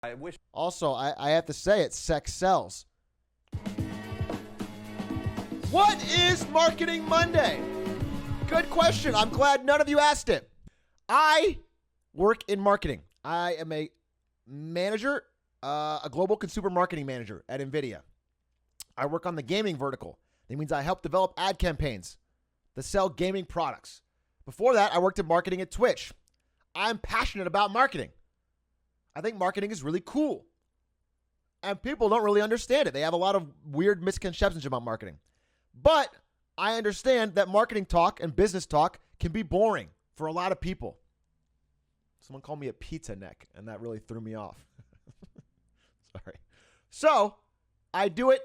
I wish. Also, I have to say it, sex sells. What is Marketing Monday? Good question. I'm glad none of you asked it. I work in marketing. I am a manager, a global consumer marketing manager at NVIDIA. I work on the gaming vertical. That means I help develop ad campaigns to sell gaming products. Before that, I worked in marketing at Twitch. I'm passionate about marketing. I think marketing is really cool. And people don't really understand it. They have a lot of weird misconceptions about marketing. But I understand that marketing talk and business talk can be boring for a lot of people. Someone called me a pizza neck, and that really threw me off. Sorry. So I do it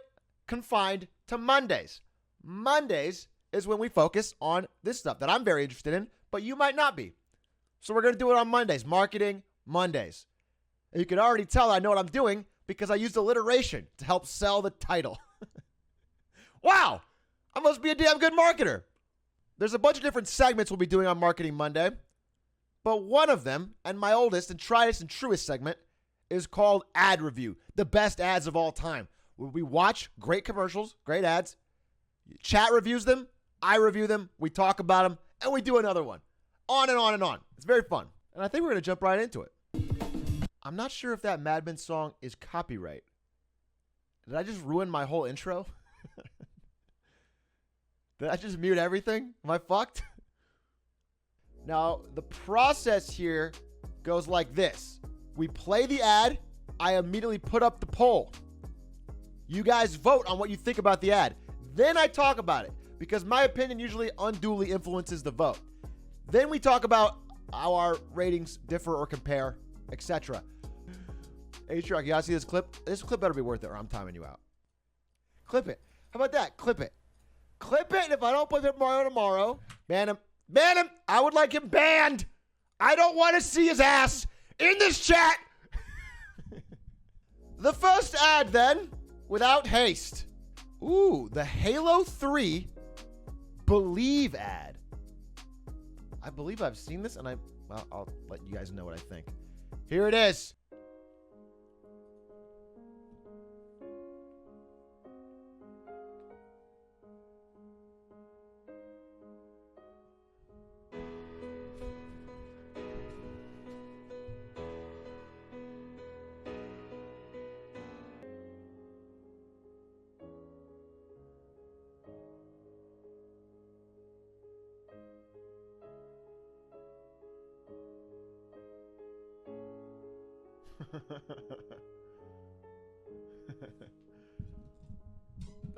confined to Mondays. Mondays is when we focus on this stuff that I'm very interested in, but you might not be. So we're going to do it on Mondays. Marketing Mondays. And you can already tell I know what I'm doing because I used alliteration to help sell the title. Wow, I must be a damn good marketer. There's a bunch of different segments we'll be doing on Marketing Monday, but one of them, and my oldest and triedest and truest segment, is called Ad Review, the best ads of all time. Where we watch great commercials, great ads, chat reviews them, I review them, we talk about them, and we do another one. On and on and on. It's very fun. And I think we're going to jump right into it. I'm not sure if that Mad Men song is copyright. Did I just ruin my whole intro? Did I just mute everything? Am I fucked? Now, the process here goes like this. We play the ad. I immediately put up the poll. You guys vote on what you think about the ad. Then I talk about it because my opinion usually unduly influences the vote. Then we talk about how our ratings differ or compare, etc. Atrioc, you gotta see this clip? This clip better be worth it or I'm timing you out. Clip it. How about that? Clip it. Clip it, and if I don't play Paper Mario tomorrow, ban him. Ban him! I would like him banned! I don't want to see his ass in this chat! The first ad, then, without haste. Ooh, the Halo 3 Believe ad. I believe I've seen this, and I'll let you guys know what I think. Here it is.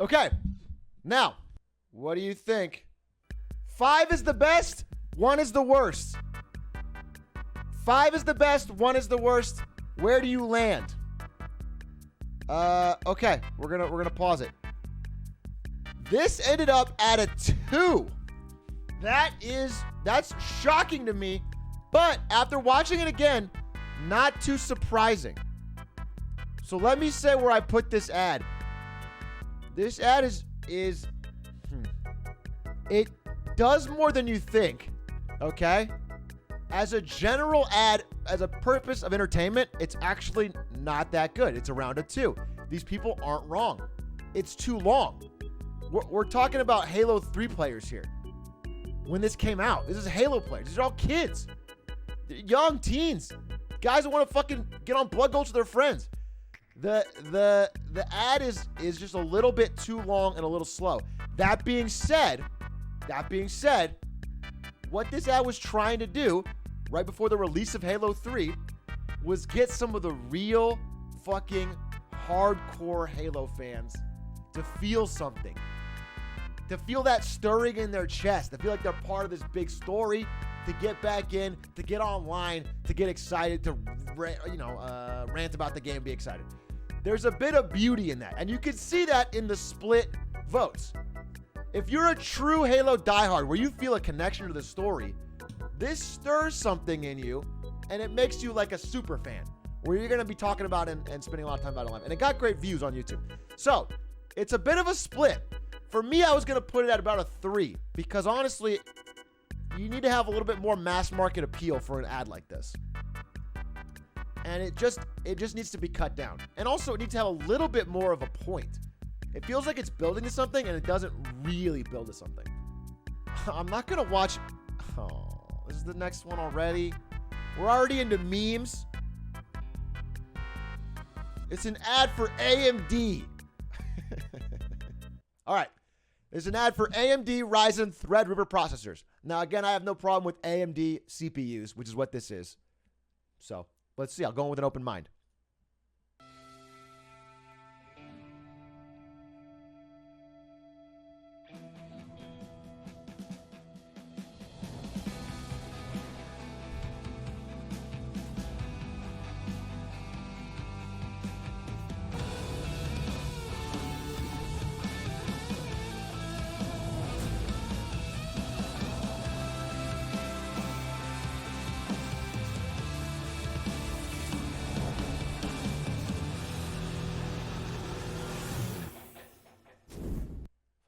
Okay, now, what do you think? 5 is the best, 1 is the worst. 5 is the best, 1 is the worst. Where do you land? Okay, we're gonna pause it. This ended up at a 2. That's shocking to me, but after watching it again, not too surprising. So let me say where I put this ad. This ad it does more than you think, okay? As a general ad, as a purpose of entertainment, it's actually not that good. It's around a 2. These people aren't wrong. It's too long. We're talking about Halo 3 players here. When this came out, this is Halo players. These are all kids. They're young teens. Guys that want to fucking get on Blood Gulch with their friends. The ad is just a little bit too long and a little slow. That being said, what this ad was trying to do right before the release of Halo 3 was get some of the real fucking hardcore Halo fans to feel something. To feel that stirring in their chest. To feel like they're part of this big story. To get back in, to get online, to get excited, to rant about the game, be excited. There's a bit of beauty in that, and you can see that in the split votes. If you're a true Halo diehard where you feel a connection to the story, this stirs something in you, and it makes you like a super fan, where you're going to be talking about and spending a lot of time about it live. And it got great views on YouTube. So, it's a bit of a split. For me, I was going to put it at about a 3, because honestly, you need to have a little bit more mass market appeal for an ad like this. And it just needs to be cut down. And also, it needs to have a little bit more of a point. It feels like it's building to something, and it doesn't really build to something. I'm not going to watch... Oh, this is the next one already. We're already into memes. It's an ad for AMD. All right. There's an ad for AMD Ryzen Threadripper processors. Now, again, I have no problem with AMD CPUs, which is what this is. So, let's see. I'll go in with an open mind.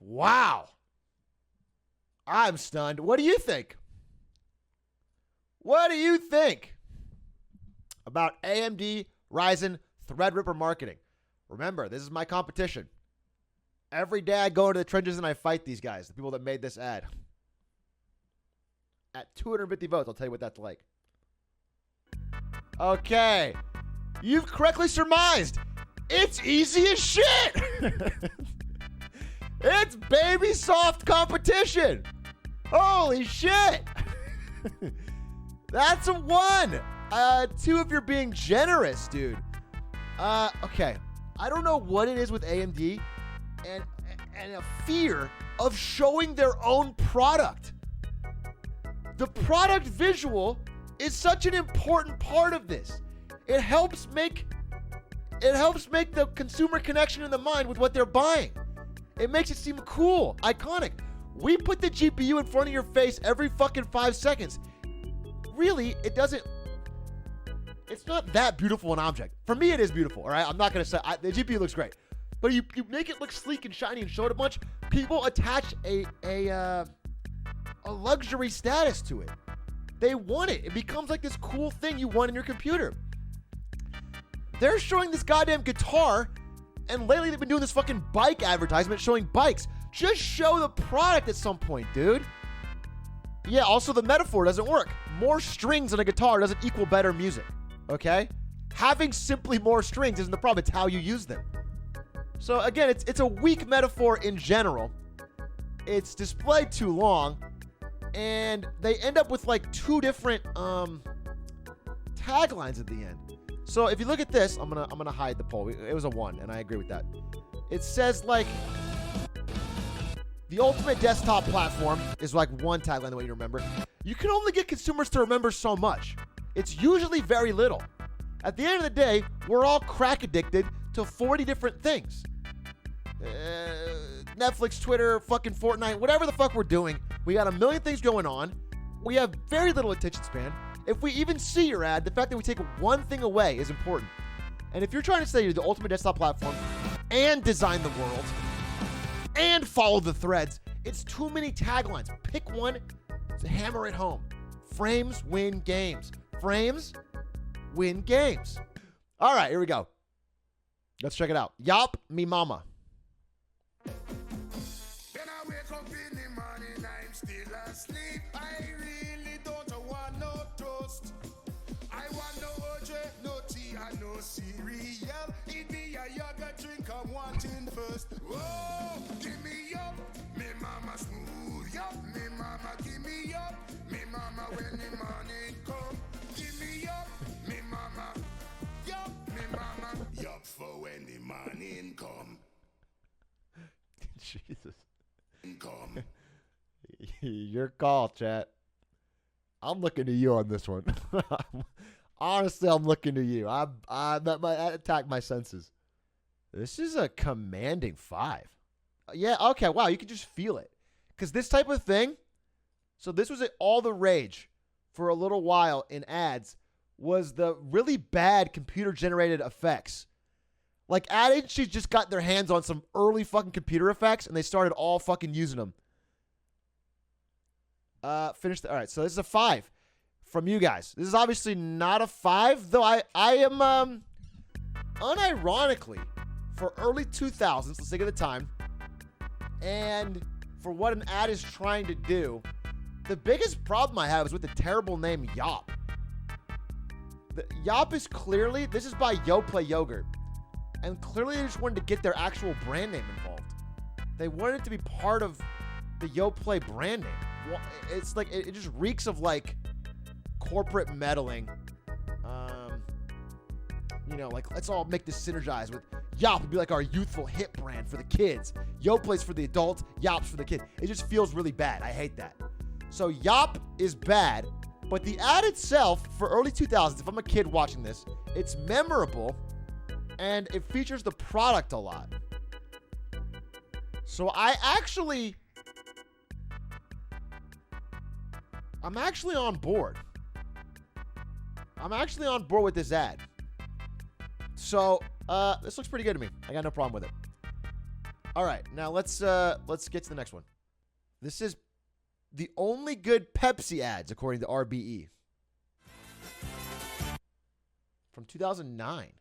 Wow. I'm stunned. What do you think? What do you think about AMD Ryzen Threadripper marketing? Remember, this is my competition. Every day I go into the trenches and I fight these guys, the people that made this ad. At 250 votes, I'll tell you what that's like. Okay. You've correctly surmised. It's easy as shit. It's baby soft competition. Holy shit. That's a 1. 2 if you're being generous, dude. Okay. I don't know what it is with AMD and a fear of showing their own product. The product visual is such an important part of this. It helps make the consumer connection in the mind with what they're buying. It makes it seem cool, iconic. We put the GPU in front of your face every fucking 5 seconds. Really, it's not that beautiful an object. For me, it is beautiful, all right? I'm not going to say, the GPU looks great. But you make it look sleek and shiny and show it a bunch, people attach a luxury status to it. They want it. It becomes like this cool thing you want in your computer. They're showing this goddamn guitar, and lately they've been doing this fucking bike advertisement showing bikes. Just show the product at some point, dude. Yeah, also the metaphor doesn't work. More strings on a guitar doesn't equal better music, okay? Having simply more strings isn't the problem, it's how you use them. So again, it's a weak metaphor in general. It's displayed too long, and they end up with like 2 different taglines at the end. So if you look at this, I'm gonna hide the poll. It was a 1, and I agree with that. It says like the ultimate desktop platform is like one tagline the way you remember. You can only get consumers to remember so much. It's usually very little. At the end of the day, we're all crack addicted to 40 different things. Netflix, Twitter, fucking Fortnite, whatever the fuck we're doing. We got a million things going on. We have very little attention span. If we even see your ad, the fact that we take one thing away is important. And if you're trying to say you're the ultimate desktop platform and design the world and follow the threads, it's too many taglines. Pick one to hammer it home. Frames win games. Frames win games. All right, here we go. Let's check it out. Yop, me mama. When I wake up in the morning, I'm still asleep. I really don't want no toast. I want no OJ, no tea, and no cereal. Give me a yogurt drink, I'm wanting first. Whoa, give me up, me mama smooth up. Me mama give me up, me mama when the morning come. Give me up, me mama, yup, me mama, yup for when the morning come. Jesus. Come. Your call, chat. I'm looking to you on this one. Honestly, I'm looking to you. I attack my senses. This is a commanding 5. Yeah, okay, wow, you can just feel it. Because this type of thing, so this was all the rage for a little while in ads, was the really bad computer-generated effects. Like, ad agencies just got their hands on some early fucking computer effects, and they started all fucking using them. All right, so this is a 5. from you guys. This is obviously not a 5, though I am, unironically, for early 2000s, let's think of the time, and for what an ad is trying to do, the biggest problem I have is with the terrible name Yop. Yop is clearly, this is by Yoplait Yogurt, and clearly they just wanted to get their actual brand name involved. They wanted it to be part of the Yoplait brand name. It's like, it just reeks of like corporate meddling. You know, like, let's all make this synergize with Yop would be like our youthful hit brand for the kids. Yoplait's for the adults, Yop's for the kids. It just feels really bad. I hate that. So Yop is bad, but the ad itself for early 2000s, if I'm a kid watching this, it's memorable and it features the product a lot. So I'm actually on board. I'm actually on board with this ad. So, this looks pretty good to me. I got no problem with it. All right, now let's get to the next one. This is the only good Pepsi ads according to RBE. From 2009.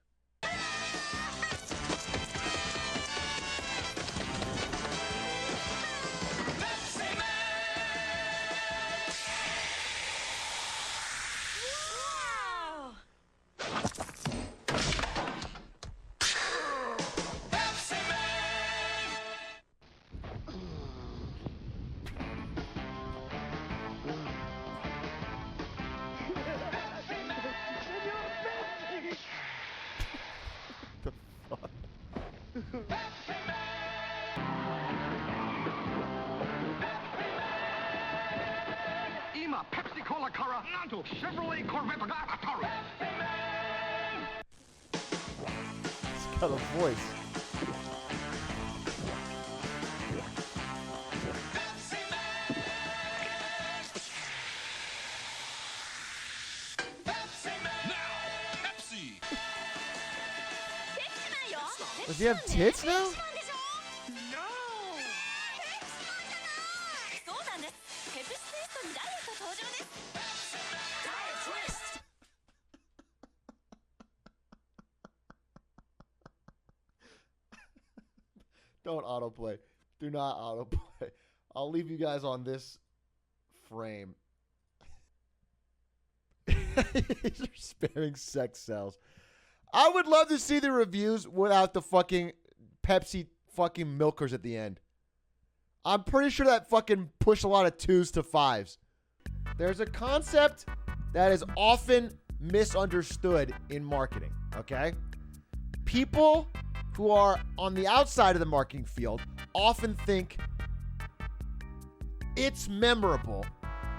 Pepsi Cola Cara Nanto Chevrolet Corvette Atrioc. It's got a voice. Does he have tits now? Don't autoplay. Do not autoplay. I'll leave you guys on this frame. These are sparing sex cells. I would love to see the reviews without the fucking Pepsi fucking milkers at the end. I'm pretty sure that fucking pushed a lot of 2s to 5s. There's a concept that is often misunderstood in marketing, okay? People who are on the outside of the marketing field often think it's memorable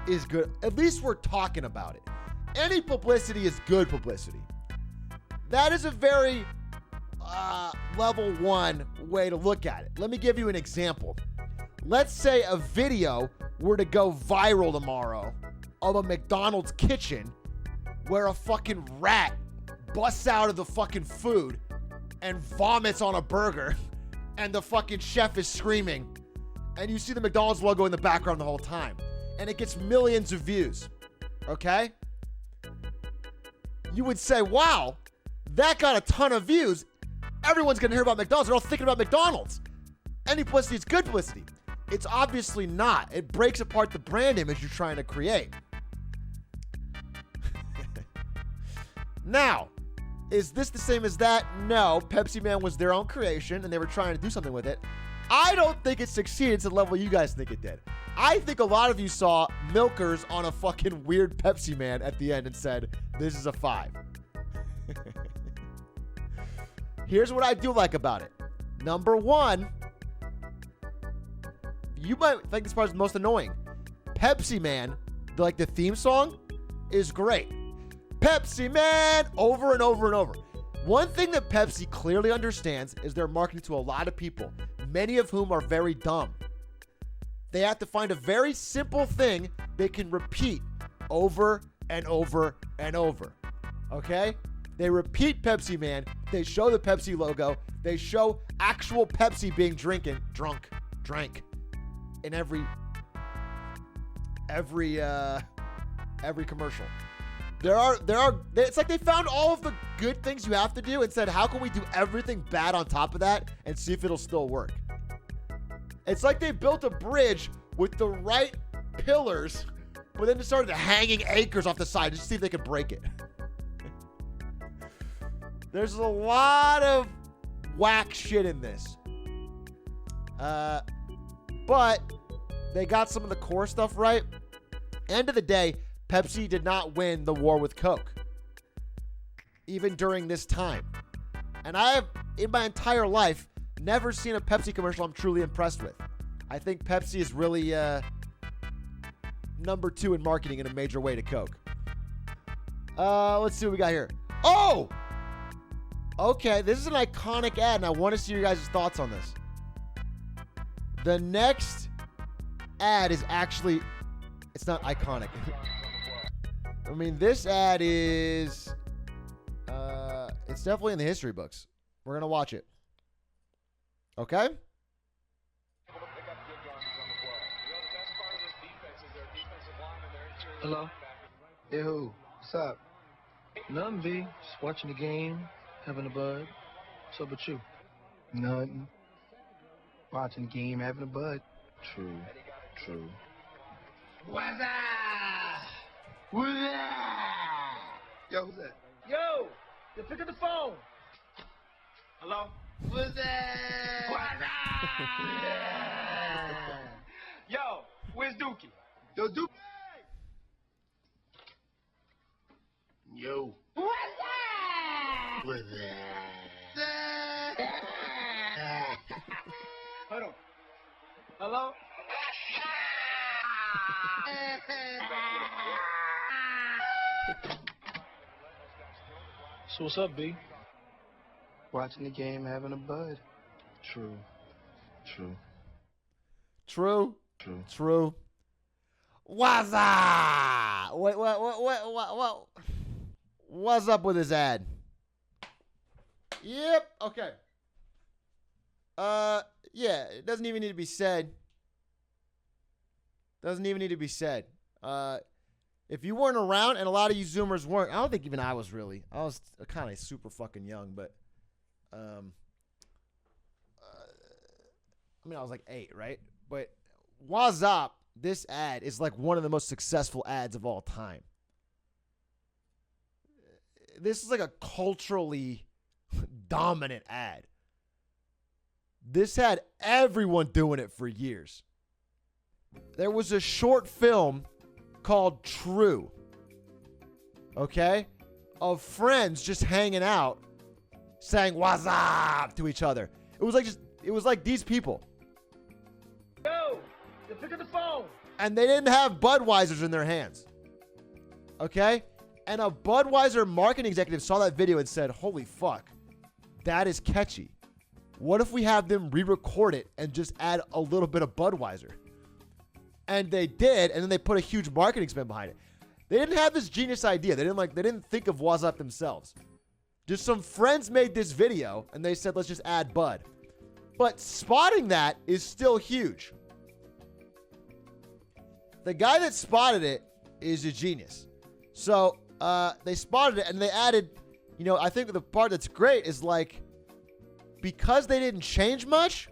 is good. At least we're talking about it. Any publicity is good publicity. That is a very level 1 way to look at it. Let me give you an example. Let's say a video were to go viral tomorrow of a McDonald's kitchen where a fucking rat busts out of the fucking food and vomits on a burger and the fucking chef is screaming and you see the McDonald's logo in the background the whole time and it gets millions of views, okay? You would say, wow, that got a ton of views. Everyone's gonna hear about McDonald's. They're all thinking about McDonald's. Any publicity is good publicity. It's obviously not. It breaks apart the brand image you're trying to create. Now, is this the same as that? No, Pepsi Man was their own creation and they were trying to do something with it. I don't think it succeeded to the level you guys think it did. I think a lot of you saw milkers on a fucking weird Pepsi Man at the end and said, this is a 5. Here's what I do like about it. Number 1, you might think this part is the most annoying. Pepsi Man, like the theme song, is great. Pepsi Man, over and over and over. One thing that Pepsi clearly understands is they're marketing to a lot of people, many of whom are very dumb. They have to find a very simple thing they can repeat over and over and over. Okay? They repeat Pepsi Man. They show the Pepsi logo. They show actual Pepsi being drank in every every commercial. It's like they found all of the good things you have to do and said, how can we do everything bad on top of that and see if it'll still work? It's like they built a bridge with the right pillars, but then just started hanging anchors off the side just to see if they could break it. There's a lot of whack shit in this. But they got some of the core stuff right. End of the day, Pepsi did not win the war with Coke, even during this time. And I have, in my entire life, never seen a Pepsi commercial I'm truly impressed with. I think Pepsi is really number 2 in marketing in a major way to Coke. Let's see what we got here. Oh! Okay, this is an iconic ad, and I want to see your guys' thoughts on this. The next ad is actually... It's not iconic. I mean, this ad is... it's definitely in the history books. We're going to watch it. Okay? Hello? Yeah, who? What's up? Nothing, B. Just watching the game, having a bud. What's up with you? Nothing. Watching the game, having a bud. True. What's up? What's up? Yo, who's that? Yo! You pick up the phone. Hello? What's that? What's up? Yo, where's Dookie? Yo, Dookie. Yo. What's that? What's that? Hold on. Hello? So what's up, B? Watching the game, having a bud. True. What's up? What? What's up with his ad? Yep. Okay. Yeah. It doesn't even need to be said. If you weren't around, and a lot of you Zoomers weren't, I don't think even I was really. I was kind of super fucking young, but I mean, I was like 8, right? But what's up? This ad is like one of the most successful ads of all time. This is like a culturally dominant ad. This had everyone doing it for years. There was a short film called True, okay, of friends just hanging out saying what's up to each other. It was like these people. Yo, you pick up the phone. And they didn't have Budweisers in their hands. Okay? And a Budweiser marketing executive saw that video and said, holy fuck, that is catchy. What if we have them re-record it and just add a little bit of Budweiser? And they did, and then they put a huge marketing spin behind it. They didn't have this genius idea. They didn't think of what's up themselves. Just some friends made this video, and they said, let's just add Bud. But spotting that is still huge. The guy that spotted it is a genius. So they spotted it, and they added, I think the part that's great is like, because they didn't change much,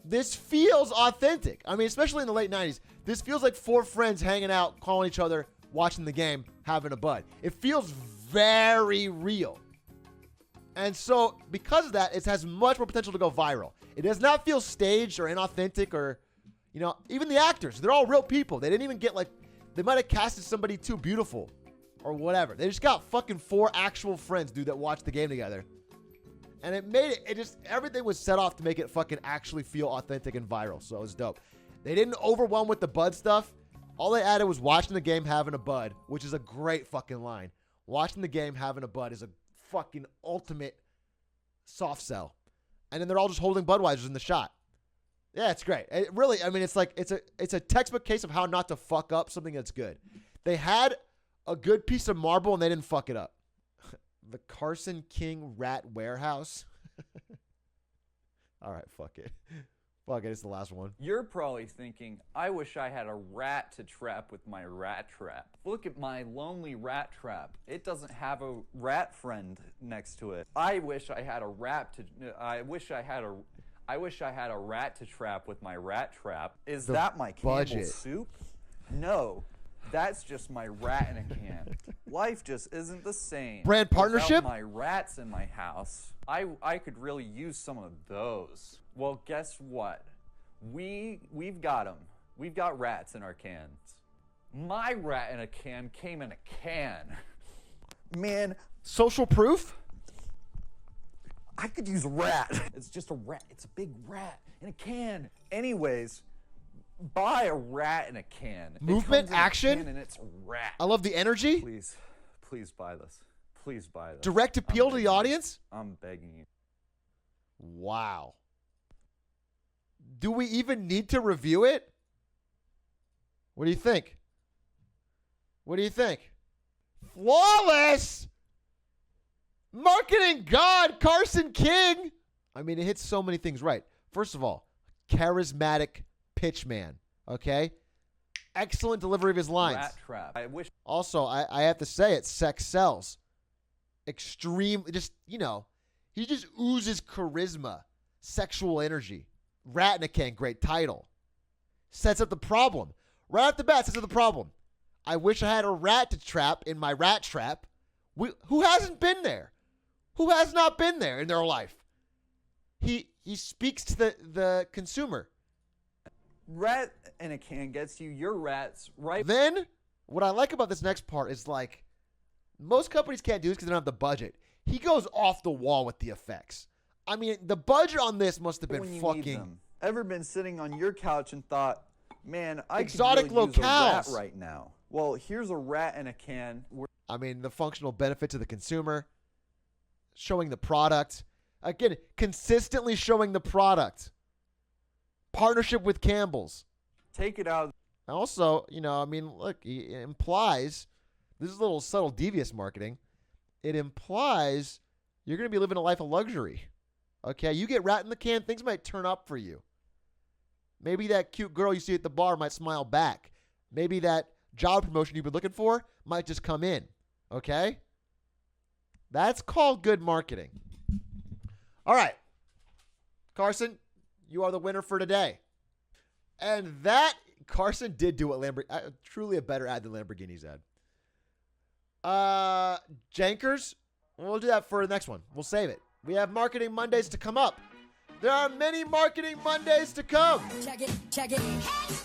this feels authentic. I mean, especially in the late 90s, this feels like 4 friends hanging out, calling each other, watching the game, having a bud. It feels very real. And so, because of that, it has much more potential to go viral. It does not feel staged or inauthentic or, even the actors. They're all real people. They didn't even get they might have casted somebody too beautiful or whatever. They just got fucking 4 actual friends, dude, that watched the game together. And it made everything was set off to make it fucking actually feel authentic and viral. So it was dope. They didn't overwhelm with the bud stuff. All they added was watching the game, having a bud, which is a great fucking line. Watching the game, having a bud is a fucking ultimate soft sell. And then they're all just holding Budweisers in the shot. Yeah, it's great. It really, I mean, it's a textbook case of how not to fuck up something that's good. They had a good piece of marble and they didn't fuck it up. The Carson King Rat Warehouse. All right, fuck it. Fuck it, it's the last one. You're probably thinking, I wish I had a rat to trap with my rat trap. Look at my lonely rat trap. It doesn't have a rat friend next to it. I wish I had a rat to trap with my rat trap. Is that my Campbell's soup? No. That's just my rat in a can. Life just isn't the same. Brand partnership? Without my rats in my house, I could really use some of those. Well, guess what? We've got them. We've got rats in our cans. My rat in a can came in a can. Man, Social proof? I could use a rat. It's just a rat. It's a big rat in a can. Anyways, buy a rat in a can. Movement, action? And it's a rat. I love the energy. Please buy this. Please buy this. Direct appeal to the audience? I'm begging you. Wow. Do we even need to review it? What do you think? What do you think? Flawless! Marketing god, Carson King! I mean, it hits so many things right. First of all, charismatic pitchman, okay? Excellent delivery of his lines. Rat trap. I wish. Also, I have to say it, sex sells. Extreme, just, he just oozes charisma, sexual energy. Rat in a can, great title. Sets up the problem. Right off the bat, sets up the problem. I wish I had a rat to trap in my rat trap. Who hasn't been there? Who has not been there in their life? He speaks to the consumer. Rat in a can gets you your rats right. Then, what I like about this next part is like, most companies can't do this because they don't have the budget. He goes off the wall with the effects. I mean, the budget on this must have been when you need fucking... them. Ever been sitting on your couch and thought, man, I Exotic could really use a rat locales. right now. Well, here's a rat in a can. I mean, the functional benefit to the consumer, showing the product. Again, consistently showing the product. Partnership with Campbell's. Take it out. Also, look, it implies, this is a little subtle, devious marketing. It implies you're going to be living a life of luxury. Okay, you get rat in the can, things might turn up for you. Maybe that cute girl you see at the bar might smile back. Maybe that job promotion you've been looking for might just come in. Okay? That's called good marketing. All right. Carson, you are the winner for today. And that, Carson did do what Lamborghini, truly a better ad than Lamborghini's ad. Jankers, we'll do that for the next one. We'll save it. We have Marketing Mondays to come up. There are many Marketing Mondays to come. Check it.